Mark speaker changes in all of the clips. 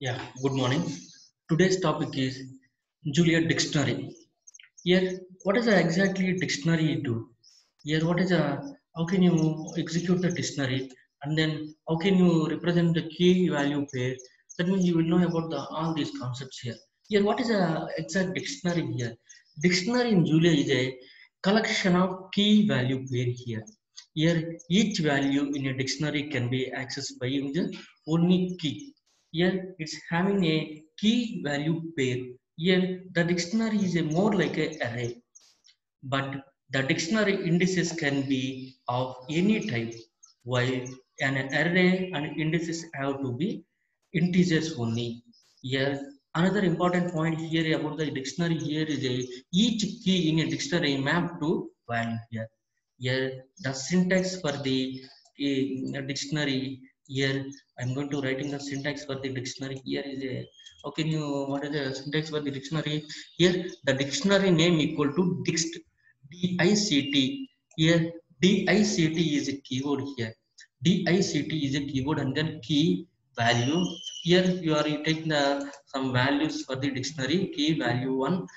Speaker 1: Yeah, good morning. Today's topic is Julia Dictionary. Here, what is exactly dictionary do? Here, how can you execute the dictionary and then how can you represent the key value pair? That means you will know about all these concepts here. Here, what is a exact dictionary here? Dictionary in Julia is a collection of key value pair here. Here, each value in a dictionary can be accessed by using only key. Here, it's having a key value pair. Here, the dictionary is a more like a array, but the dictionary indices can be of any type, while an array and indices have to be integers only. Here, another important point here about the dictionary here is each key in a dictionary map to value here. Here, the syntax for the dictionary here, I'm going to writing the syntax for the dictionary here is a, how can you, what is the syntax for the dictionary? Here, the dictionary name equal to dict, D-I-C-T. Here, D-I-C-T is a keyword here. D-I-C-T is a keyword and then key value. Here you are taking some values for the dictionary, key value one,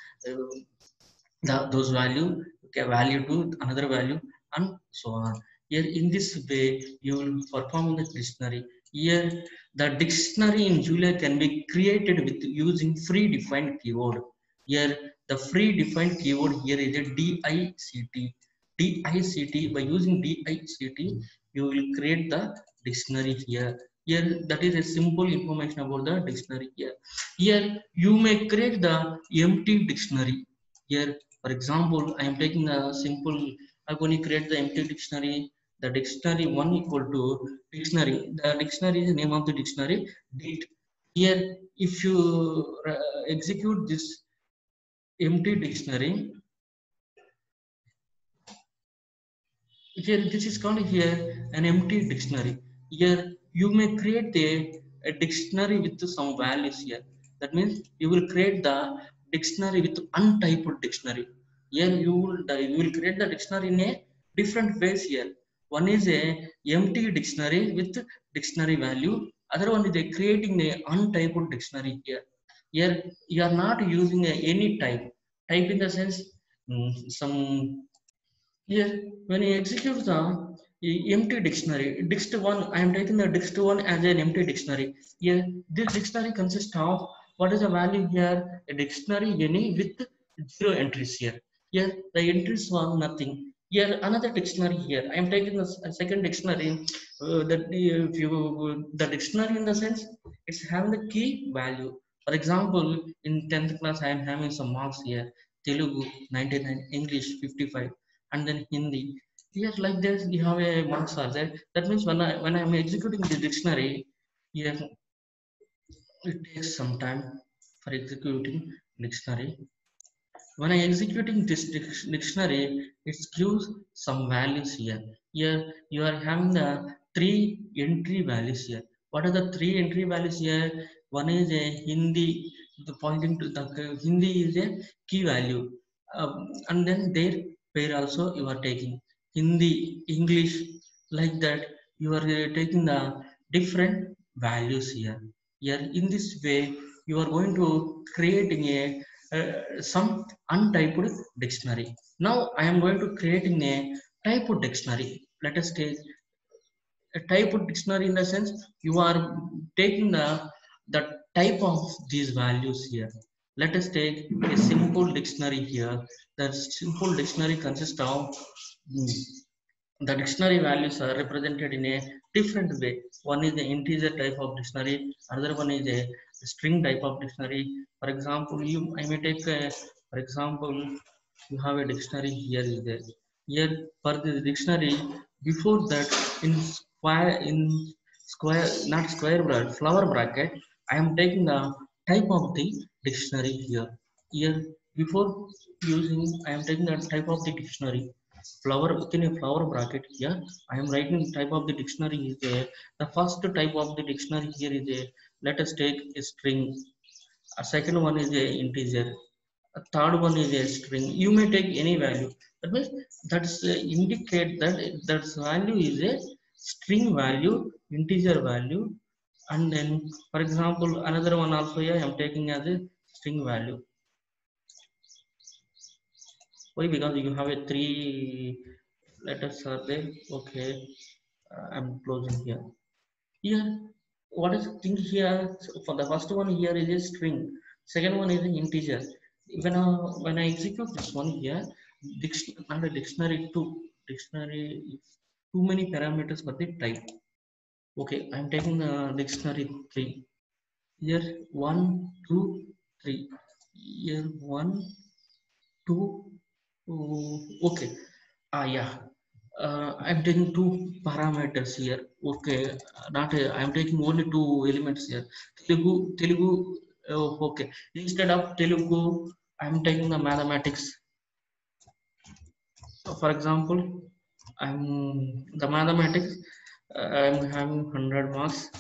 Speaker 1: those value, okay, value two, another value, and so on. Here in this way, you will perform the dictionary. Here, the dictionary in Julia can be created with using free-defined keyword. Here, the free-defined keyword here is a DICT. DICT, by using DICT, you will create the dictionary here. Here, that is a simple information about the dictionary here. Here, you may create the empty dictionary. Here, for example, I am taking a simple, I'm going to create the empty dictionary. The dictionary one equal to dictionary. The dictionary is the name of the dictionary. Dict. Here, if you execute this empty dictionary, here this is called here an empty dictionary. Here you may create a dictionary with some values here. That means you will create the dictionary with untyped dictionary. Here you will create the dictionary in a different ways here. One is a empty dictionary with dictionary value. Other one is a creating a untyped dictionary here. Here you are not using any type. Type in the sense, some. Here, when you execute the empty dictionary, dict1, I am taking the dict1 as an empty dictionary. Here, this dictionary consists of what is the value here? A dictionary any with zero entries here. Here, the entries were nothing. Here, another dictionary here. I am taking a second dictionary. That if you the dictionary in the sense it's having the key value. For example, in 10th class, I am having some marks here. Telugu 99, English 55, and then Hindi. Here, like this, you have a marks are there. That means when I'm executing the dictionary, here it takes some time for executing dictionary. When I executing this dictionary, it gives some values here. Here you are having the three entry values here. What are the three entry values here? One is a Hindi, the pointing to the Hindi is a key value, and then their pair also you are taking Hindi, English, like that. You are taking the different values here. Here in this way, you are going to creating a some untyped dictionary. Now I am going to creating a typed dictionary. Let us take a typed dictionary in the sense you are taking the type of these values here. Let us take a simple dictionary here. The simple dictionary consists of the dictionary values are represented in a different way. One is the integer type of dictionary, another one is a string type of dictionary. For example, I may take for example, you have a dictionary here is there. Here for the dictionary, before that in square not square bracket, flower bracket, I am taking the type of the dictionary here. Here before using, I am taking the type of the dictionary flower within a flower bracket here. I am writing type of the dictionary is there. The first type of the dictionary here is a, let us take a string. A second one is a integer. A third one is a string. You may take any value. That means that's indicate that that value is a string value, integer value, And then, for example, another one also here I'm taking as a string value. Why? Because you have a three letters are there. Okay, I'm closing here. Here, what is the thing here? For the first one here is a string. Second one is an integer. When I execute this one here, under dictionary two, dictionary too many parameters for the type. Okay, I'm taking the dictionary three. Here one, two, three. Here one, two. Oh, okay. Yeah. I'm taking two parameters here. Okay, not I'm taking only two elements here. Telugu. Okay. Instead of Telugu, I'm taking the mathematics. For example, I'm the mathematics. I'm having 100 marks.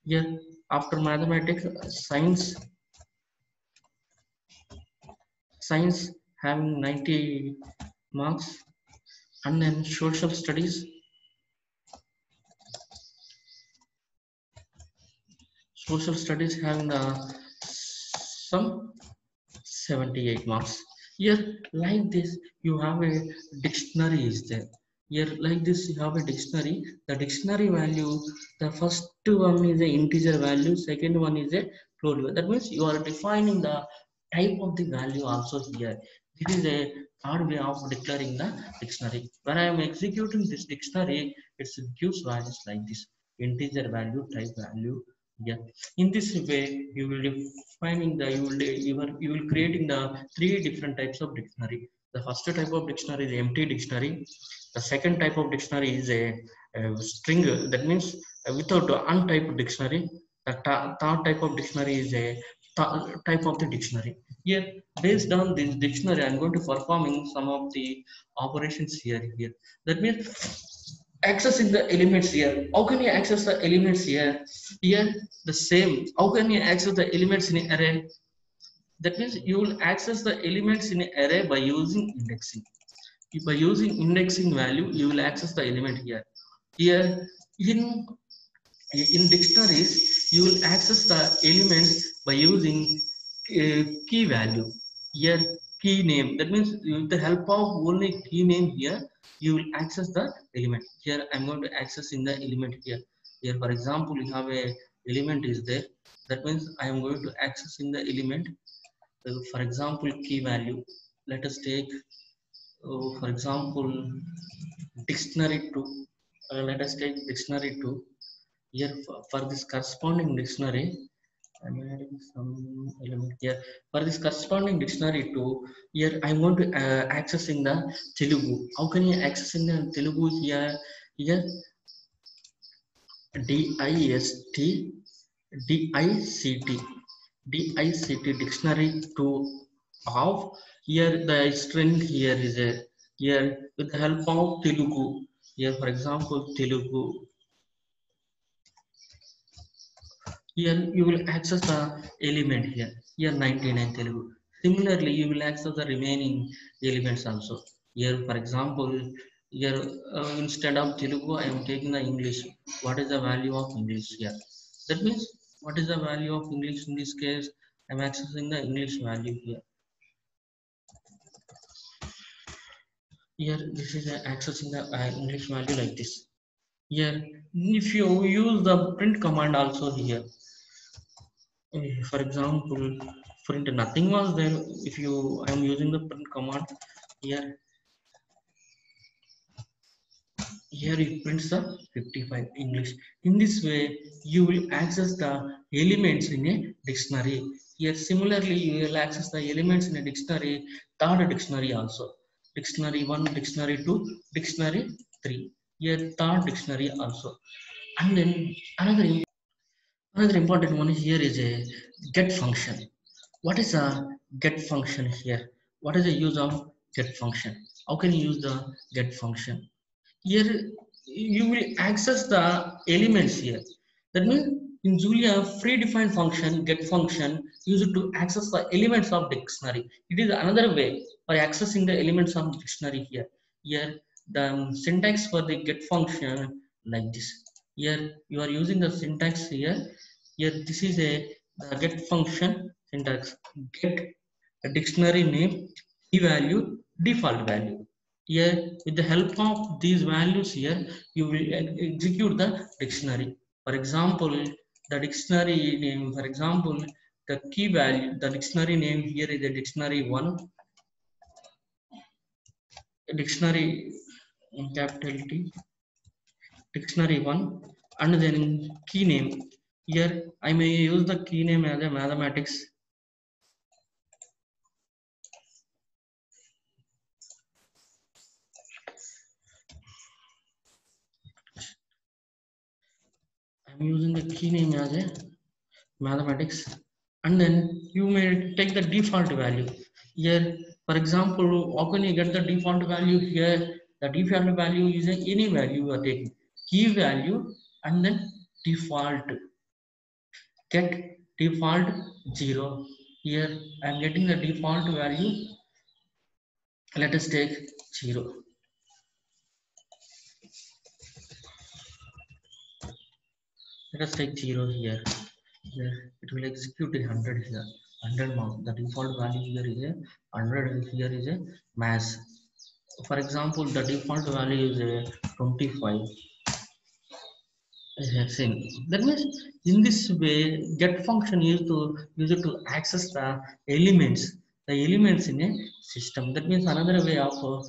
Speaker 1: Here, after mathematics, science having 90 marks, and then social studies having some 78 marks. Here, like this, you have a dictionary is there. Here, like this, you have a dictionary. The dictionary value, the first one is a integer value, second one is a float value. That means you are defining the type of the value also here. This is a third way of declaring the dictionary. When I am executing this dictionary, it gives values like this: integer value, type value. Yeah. In this way, you will defining the you will creating the three different types of dictionary. The first type of dictionary is empty dictionary. The second type of dictionary is a string. That means without untyped dictionary. The third type of dictionary is a type of the dictionary. Here, based on this dictionary, I'm going to performing some of the operations here. That means accessing the elements here. How can you access the elements here? Here, the same. How can you access the elements in an array? That means you will access the elements in an array by using indexing. By using indexing value, you will access the element here. Here, in dictionaries, you will access the elements by using key value. Here, key name. That means with the help of only key name here, you will access the element. Here, I'm going to access in the element here. Here, for example, you have a element is there. That means I am going to access in the element. For example, key value. Let us take, for example, dictionary 2. Let us take dictionary 2. Here, for this corresponding dictionary, I'm adding some element here. For this corresponding dictionary to here, I'm going to accessing the Telugu. How can you accessing the Telugu here? Here, DIST, DICT, DICT dictionary to of here the string here is a here with the help of Telugu. Here, for example, Telugu. Here you will access the element here. Here 99 Telugu. Similarly, you will access the remaining elements also. Here, for example, here instead of Telugu, I am taking the English. What is the value of English here? That means what is the value of English in this case? I am accessing the English value here. Here, this is accessing the English value like this. Here, if you use the print command also here, for example, print nothing was there. If you I'm using the print command here, it prints the 55 English. In this way, you will access the elements in a dictionary. Here, similarly, you will access the elements in a dictionary, third dictionary also. Dictionary 1, dictionary 2, dictionary 3. Here, third dictionary also. And then another important one here is a get function. What is a get function here? What is the use of get function? How can you use the get function? Here you will access the elements here. That means in Julia, predefined function get function used to access the elements of dictionary. It is another way for accessing the elements of dictionary here. Here the syntax for the get function like this. Here you are using the syntax here. Here this is the get function syntax. Get a dictionary name, key value, default value. Here with the help of these values here, you will execute the dictionary. For example, the dictionary name, for example, the key value, the dictionary name here is a dictionary one, dictionary in capital T, dictionary one, and then key name. Here I may use the key name as a mathematics. I'm using the key name as a mathematics, and then you may take the default value. Here, for example, how can you get the default value here? The default value is any value you are taking. Key value and then default. Get default 0. Here I am getting the default value. Let us take 0. Let us take 0 here. Here it will execute a 100 here. 100 mark. The default value here is a 100. Here is a mass. For example, the default value is a 25. Same. That means in this way, get function used to use it to access the elements in a system. That means another way of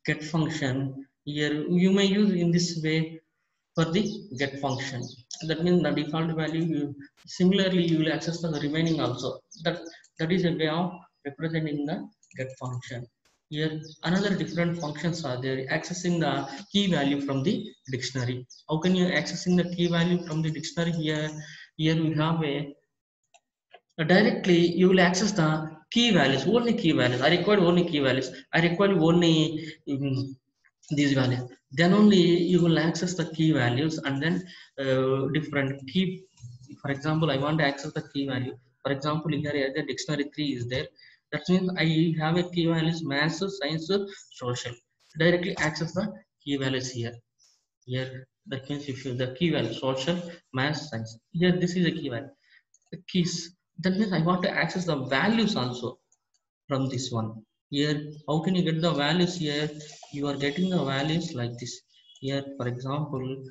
Speaker 1: get function. Here you may use in this way for the get function. That means the default value. Similarly, you will access the remaining also. That is a way of representing the get function. Here another different functions are there, accessing the key value from the dictionary. How can you accessing the key value from the dictionary? Here we have a directly you will access the key values, only key values. I require only key values. I require only these values. Then only you will access the key values, and then different key. For example, I want to access the key value. For example, here the dictionary 3 is there. That means I have a key values maths, science, social. Directly access the key values here. Here that means if you the key value social, maths, science. Here this is a key value. The keys. That means I want to access the values also from this one. Here how can you get the values? Here you are getting the values like this. Here for example,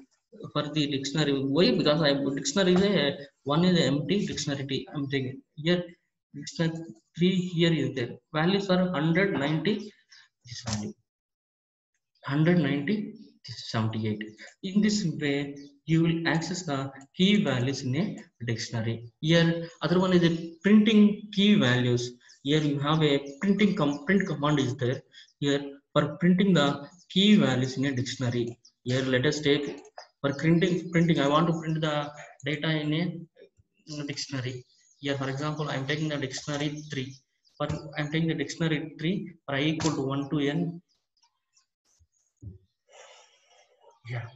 Speaker 1: for the dictionary, why? Because I dictionary is a one is a empty dictionary T. I'm taking here dictionary 3 here is there. Values are 190, this value 190, this is 78. In this way you will access the key values in a dictionary. Here other one is a printing key values. Here you have a print command is there. Here for printing the key values in a dictionary. Here let us take for printing I want to print the data in a dictionary. Here for example I am taking the dictionary 3. For I am taking the dictionary 3 for I equal to 1 to n. Yeah,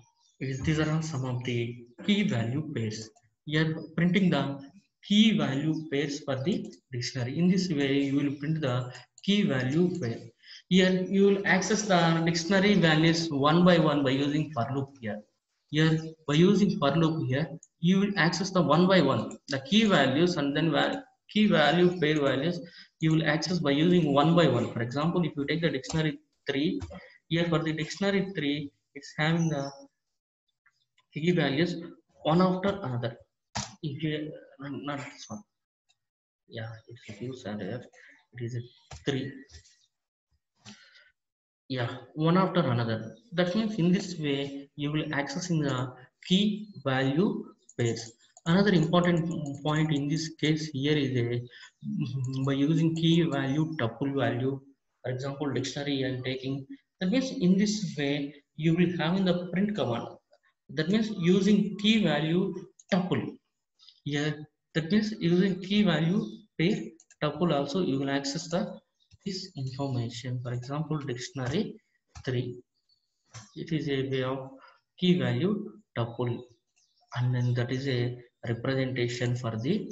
Speaker 1: these are all some of the key value pairs. Here printing the key value pairs for the dictionary. In this way, you will print the key value pair. Here you will access the dictionary values one by one by using for loop here. Here by using for loop here, you will access the one by one the key values, and then key value pair values you will access by using one by one. For example, if you take the dictionary 3, here for the dictionary 3, it's having the key values one after another. If you not this one, yeah, it's a few there. It is a 3, yeah, one after another. That means in this way you will accessing the key value pairs. Another important point in this case here is a by using key value tuple value. For example, dictionary I am taking. That means in this way you will have in the print command. That means using key value tuple. Here that means using key value pair tuple also you will access the this information. For example, dictionary 3, it is a way of key value tuple, and then that is a representation for the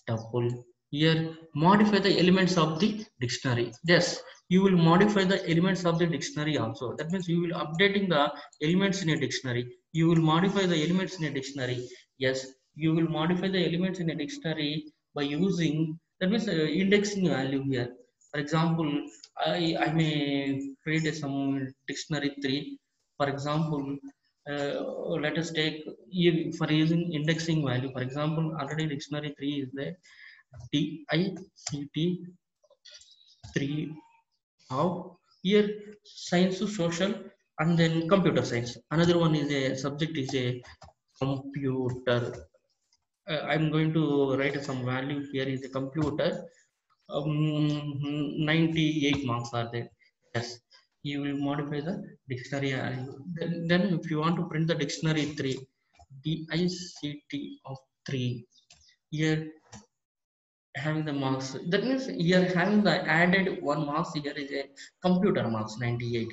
Speaker 1: tuple. Here modify the elements of the dictionary. Yes, you will modify the elements of the dictionary also. That means you will updating the elements in a dictionary. you will modify the elements in a dictionary. Yes, you will modify the elements in a dictionary by using, that means indexing value here. For example, I may create some dictionary 3. For example, let us take, for using indexing value, for example, already dictionary 3 is there, DICT 3 of here, science to social, and then computer science. Another one is a subject is a computer. I'm going to write some value here is a computer. 98 marks are there. Yes, you will modify the dictionary value. Then if you want to print the dictionary 3, DICT of 3, here having the marks, that means you're having the added one marks here is a computer marks 98.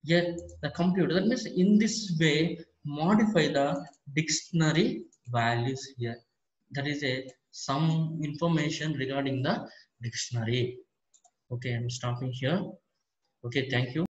Speaker 1: Here the computer, that means in this way modify the dictionary values here. That is a some information regarding the dictionary. Okay, I'm stopping here. Okay, thank you.